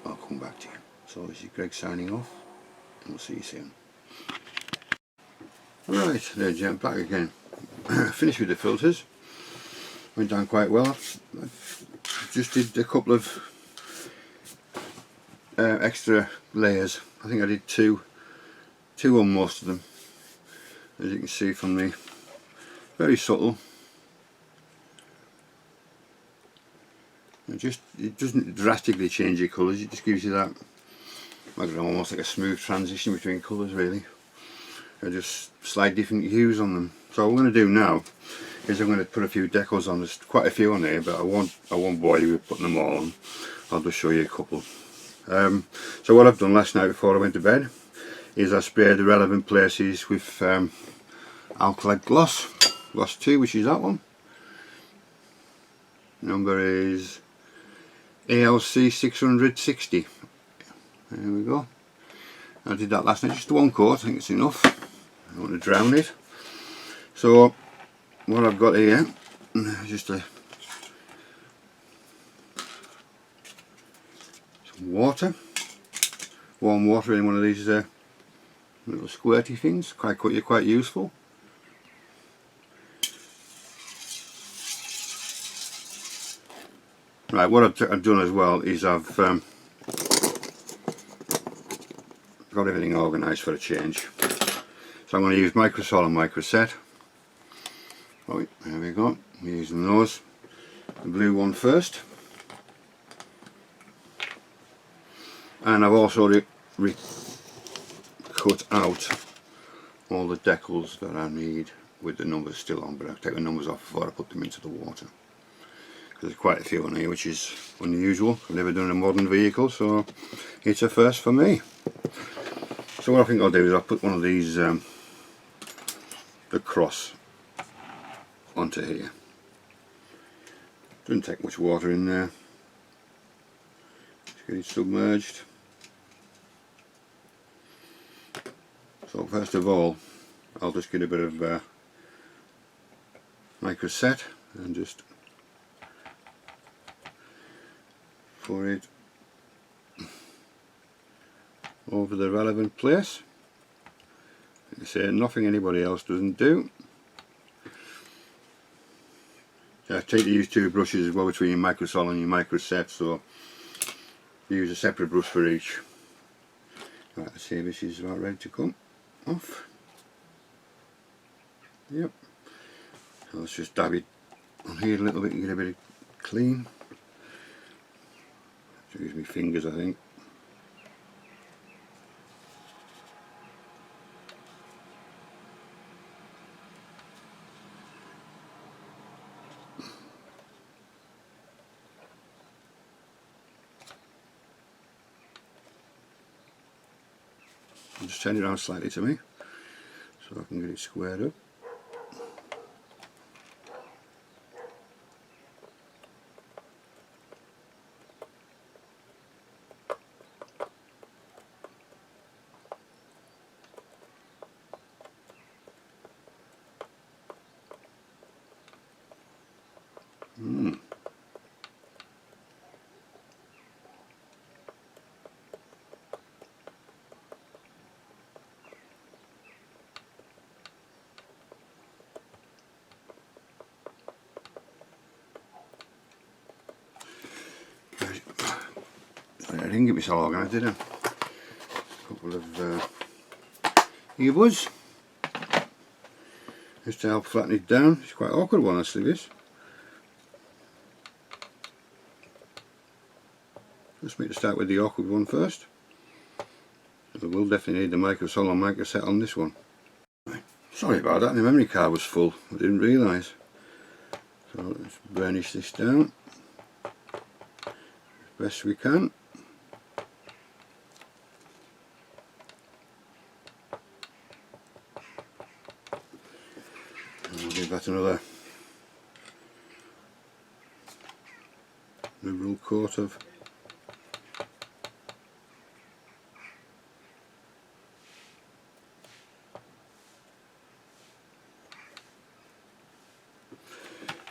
I'll come back to you. So this is Greg signing off, and we'll see you soon. Alright, there Jen, back again. Finished with the filters. Went down quite well. I just did a couple of extra layers. I think I did two on most of them, as you can see from me. Very subtle. It doesn't drastically change your colours, it just gives you that, I don't know, almost like a smooth transition between colours really. I just slide different hues on them. So what I'm going to do now is I'm going to put a few decals on. There's quite a few on there, but I won't bore you with putting them all on. I'll just show you a couple. So what I've done last night before I went to bed is I sprayed the relevant places with alkylate gloss 2, which is that one. Number is ALC 660. There we go. I did that last night, just one coat. I think it's enough. I don't want to drown it. So what I've got here is just some water, warm water in one of these little squirty things. Quite useful. Right, what I've done as well is I've got everything organised for a change. So I'm going to use Microsol and Microset. Right, there we go. I'm using those. The blue one first. And I've also cut out all the decals that I need with the numbers still on, but I'll take the numbers off before I put them into the water. Because there's quite a few on here, which is unusual. I've never done a modern vehicle, so it's a first for me. So what I think I'll do is I'll put one of these the cross onto here. Doesn't take much water in there. Just get it submerged. So first of all, I'll just get a bit of Microset and just pour it over the relevant place. Like I say, nothing anybody else doesn't do. I take to use two brushes as well between your Microsol and your Microset, so use a separate brush for each. Right, let's see if this is about ready to come off. Yep. So let's just dab it on here a little bit and get a bit of clean. Use my fingers, I think. I'll just turn it around slightly to me so I can get it squared up. I didn't get myself organised, did I? A couple of earbuds just to help flatten it down. It's quite awkward one actually, this. Just me to start with the awkward one first. So we'll definitely need the microsol and microset on this one. Sorry about that, the memory card was full, I didn't realise. So let's burnish this down as best we can. And we'll give that another liberal coat of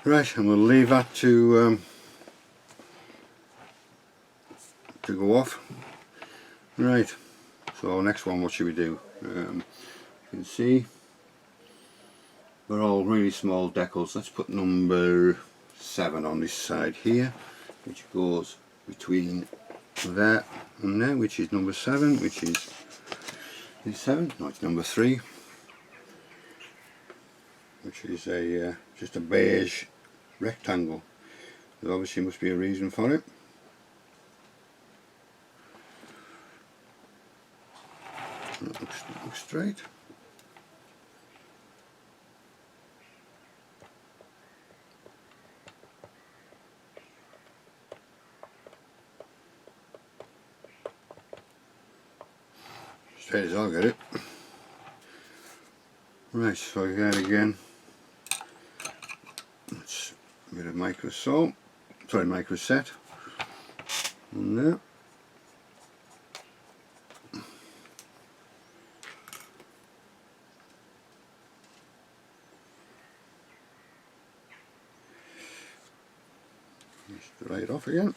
right, and we'll leave that to go off. Right, so next one, what should we do? You can see they're all really small decals. Let's put number 7 on this side here, which goes between there and there, which is number 7, which is 7, no, it's number 3, which is a just a beige rectangle. There obviously must be a reason for it. That looks straight. Straight as I'll get it. Right, so again, let's get a microset on there. Just dry it off again.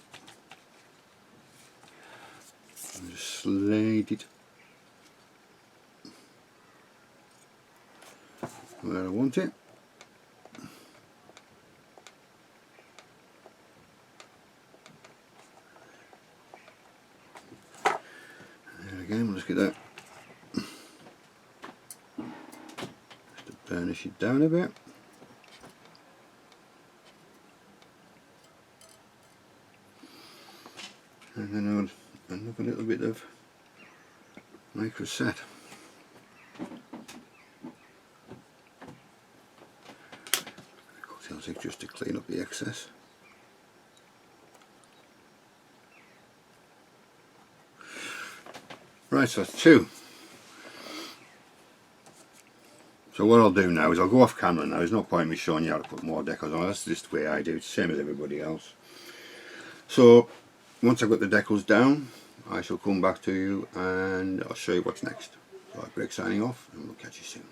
And just slide it where I want it. And again, let's get that, just to burnish it down a bit. And then another little bit of microset. Just to clean up the excess. Right, so that's 2. So what I'll do now is I'll go off camera now. There's no point in me showing you how to put more decals on. That's just the way I do. It's the same as everybody else. So once I've got the decals down, I shall come back to you and I'll show you what's next. So I'll break signing off and we'll catch you soon.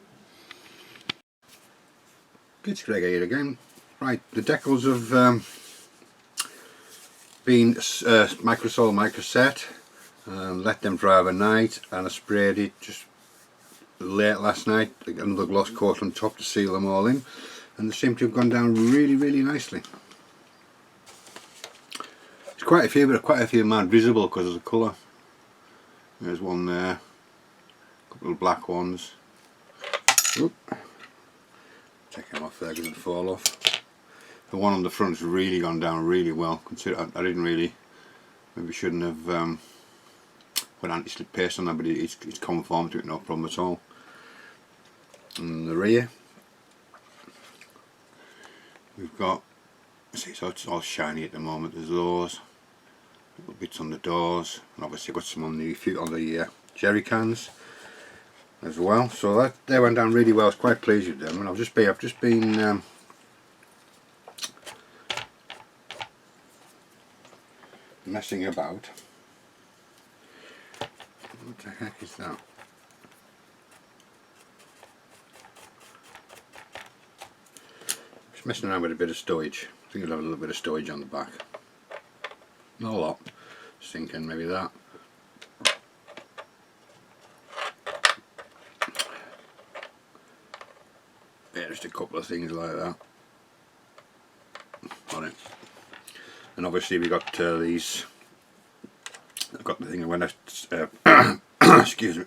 It's Greg here again. Right, the decals have been microsol microset. Let them dry overnight, and I sprayed it just late last night. I got another gloss coat on top to seal them all in, and they seem to have gone down really nicely. There's quite a few, but quite a few aren't visible because of the colour. There's one there, a couple of black ones. Oop. Take them off there because it'll fall off. The one on the front's really gone down really well. Consider I didn't really, maybe shouldn't have put anti-slip paste on that, but it's conformed to it, no problem at all. And the rear, we've got, see, so it's all shiny at the moment. There's those little bits on the doors, and obviously I've got some on the jerry cans. as well. So that they went down really well. I was quite pleased with them, and I've just been messing about. What the heck is that? Just messing around with a bit of stowage. I think I'll have a little bit of stowage on the back. Not a lot. Just thinking maybe that. Yeah, just a couple of things like that on it. And obviously we got these. I've got the thing when I excuse me,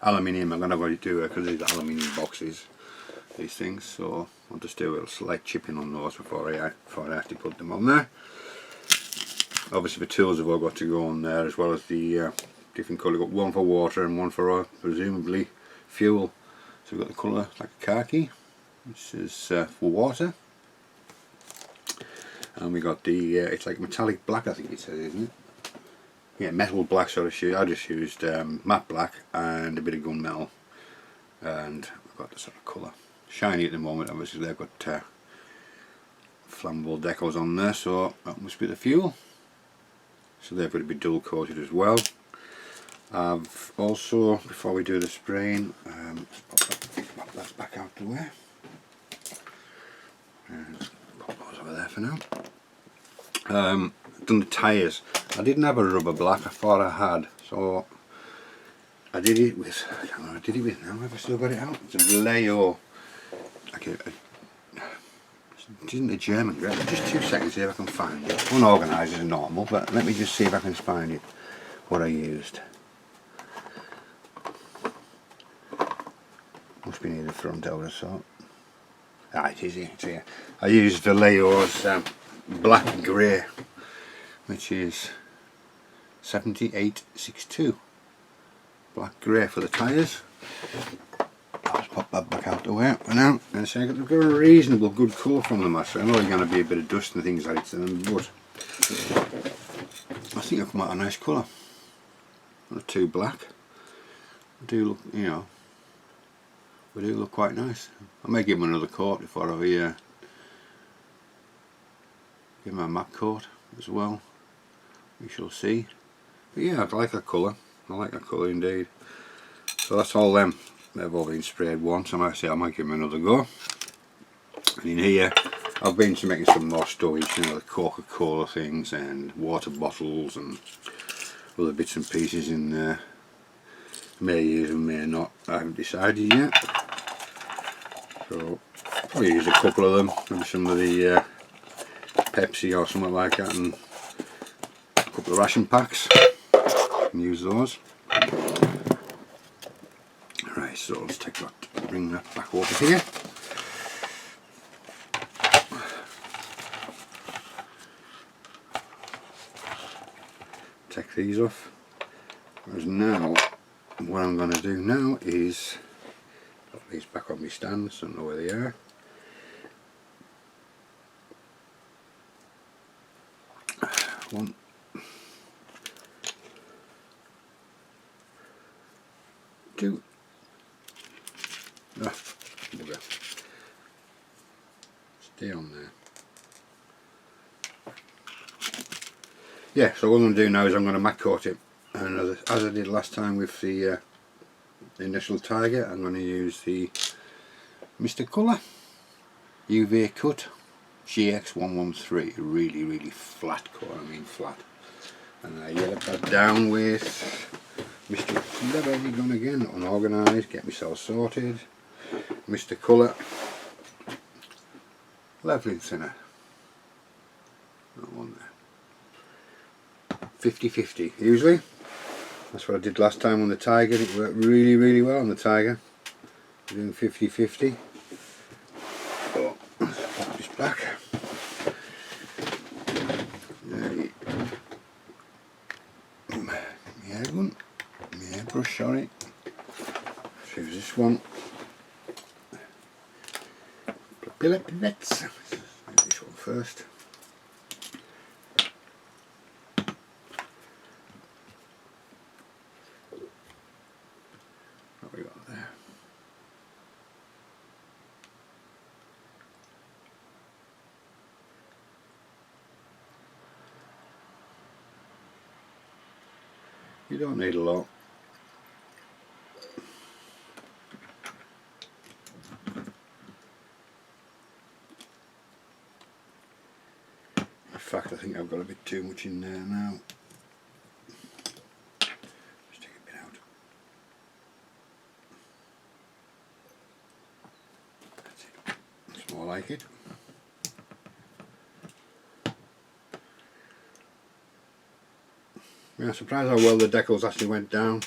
aluminium. I'm gonna go to do it because these aluminium boxes, these things. So I'll just do a little slight chipping on those before I actually put them on there. Obviously the tools have all got to go on there, as well as the different colour. Got one for water and one for presumably fuel. So we've got the colour like a khaki, which is for water. And we got the it's like metallic black, I think it says, isn't it? Yeah, metal black sort of shoe. I just used matte black and a bit of gunmetal, and I've got the sort of colour. Shiny at the moment. Obviously they've got flammable decals on there, so that must be the fuel. So they've got to be dual coated as well. I've also, before we do the spraying, pop that back out the way. Pop those over there for now. Done the tyres. I didn't have a rubber black, I thought I had, so I did it with, I can't remember what I did it with now, have I still got it out? It's a Vallejo, like it isn't a German grade. Just 2 seconds, see if I can find it. Unorganised as normal, but let me just see if I can find it, what I used. Must be near the front, I would have thought. Ah, it is here, it's here. I used Vallejo's black grey, which is 7862. Black grey for the tyres. I'll just pop that back out the way for now. And so I've got a reasonable good coat from them. Actually, I know there's going to be a bit of dust and things like that to them, but I think I've come out a nice colour. Not too black. They do look, you know, they do look quite nice. I may give them another coat before I give them a matte coat as well. We shall see. But yeah, I like that colour. I like that colour indeed. So that's all them. They've all been sprayed once. I might say I might give them another go. And in here, I've been to making some more storage, you know, the Coca-Cola things and water bottles and other bits and pieces in there. May use and may not. I haven't decided yet. So probably use a couple of them. Maybe some of the Pepsi or something like that, and a couple of ration packs. And use those. Right, so let's take that, bring that back over here. Take these off. Whereas now, what I'm going to do now is put these back on my stand so I know where they are. One. Two. Ah, bugger. Stay on there. Yeah, so what I'm going to do now is I'm going to matte coat it, and as I did last time with the initial Tiger, I'm going to use the Mr. Colour UV Cut GX113, really flat coat, I mean flat. And I yellowed that down with Mr. Clever Gun again, unorganised, get myself sorted. Mr. Colour Leveling Thinner, that one there. 50-50 usually. That's what I did last time on the Tiger. It worked really well on the Tiger. Doing 50-50. Oh, let's pop this back. Yeah, brush, sorry. Let's use this one. Let's make this one first. What we got there? You don't need a lot. In fact, I think I've got a bit too much in there now. Just take a bit out. That's it. That's more like it. I'm surprised how well the decals actually went down.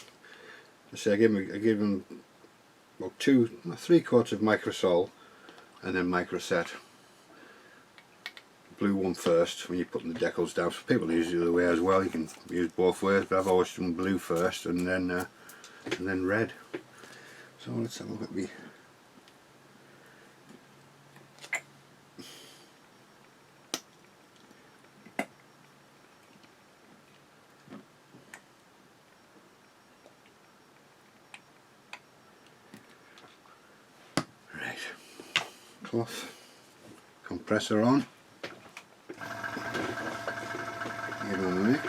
I say I gave them well 3 quarts of microsol and then microset. Blue one first when you're putting the decals down. So people use it the other way as well. You can use both ways, but I've always done blue first and then red. So let's have a look at me. Right, cloth, compressor on. Give them a mix.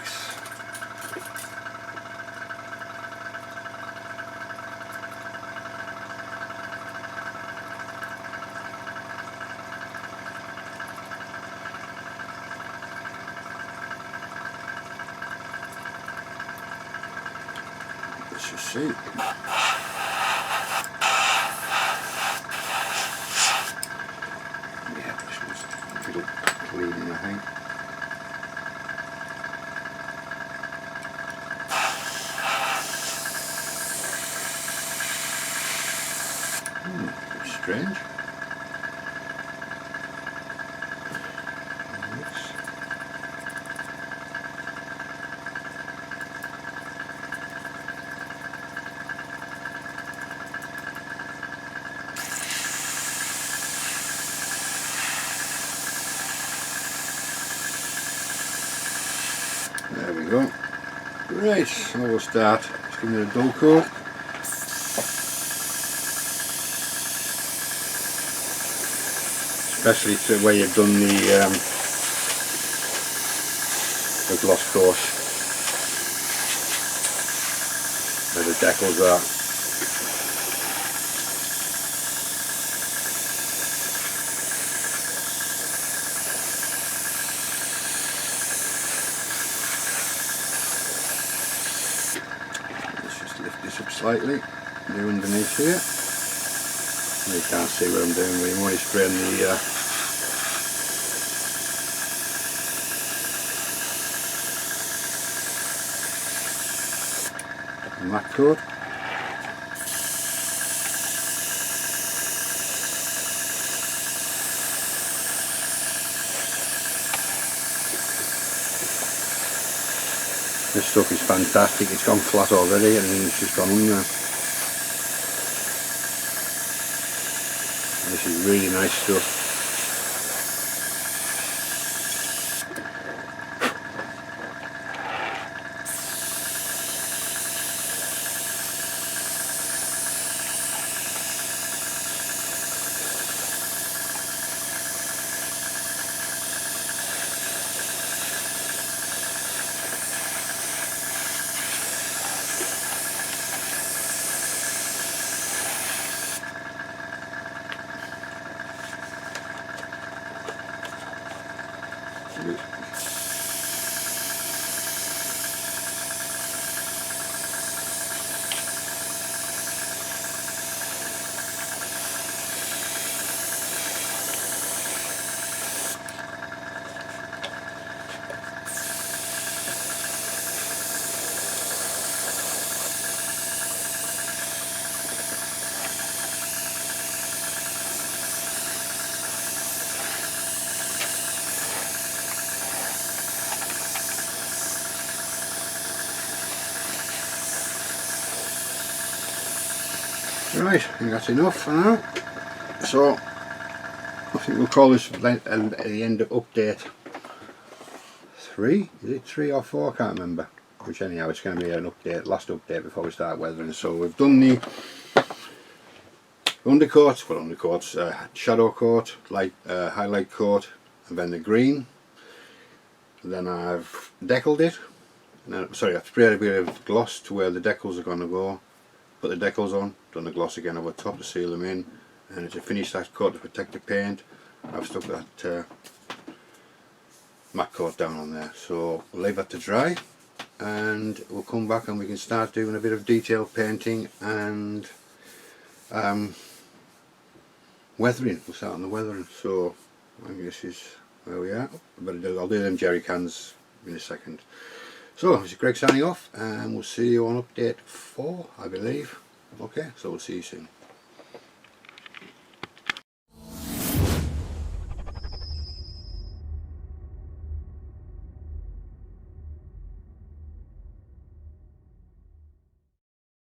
Let's just see. Yeah, this one's a little cleaning, I think. Strange. There we go. Right, so we'll start. Just give me a dull coat. Especially to where you've done the gloss coat, where the decals are. Let's just lift this up slightly, do underneath here. You can't see what I'm doing, but I'm only spraying the matte coat. This stuff is fantastic. It's gone flat already and it's just gone under. This is really nice stuff. Right, I think that's enough for now. So I think we'll call this the end of update 3. Is it 3 or 4? I can't remember. which anyhow it's going to be an update, last update before we start weathering. So we've done the undercoat, well undercoats, shadow coat, light highlight coat, and then the green. And then I've decaled it, and then, sorry, I've sprayed a bit of gloss to where the decals are going to go, put the decals on, done the gloss again over top to seal them in, and it's a finished that coat to protect the paint. I've stuck that matte coat down on there, so we'll leave that to dry and we'll come back and we can start doing a bit of detail painting and weathering. We'll start on the weathering. So I think this is where we are. I'll do them jerry cans in a second. So this is Greg signing off, and we'll see you on update 4, I believe. Okay, so we'll see you soon.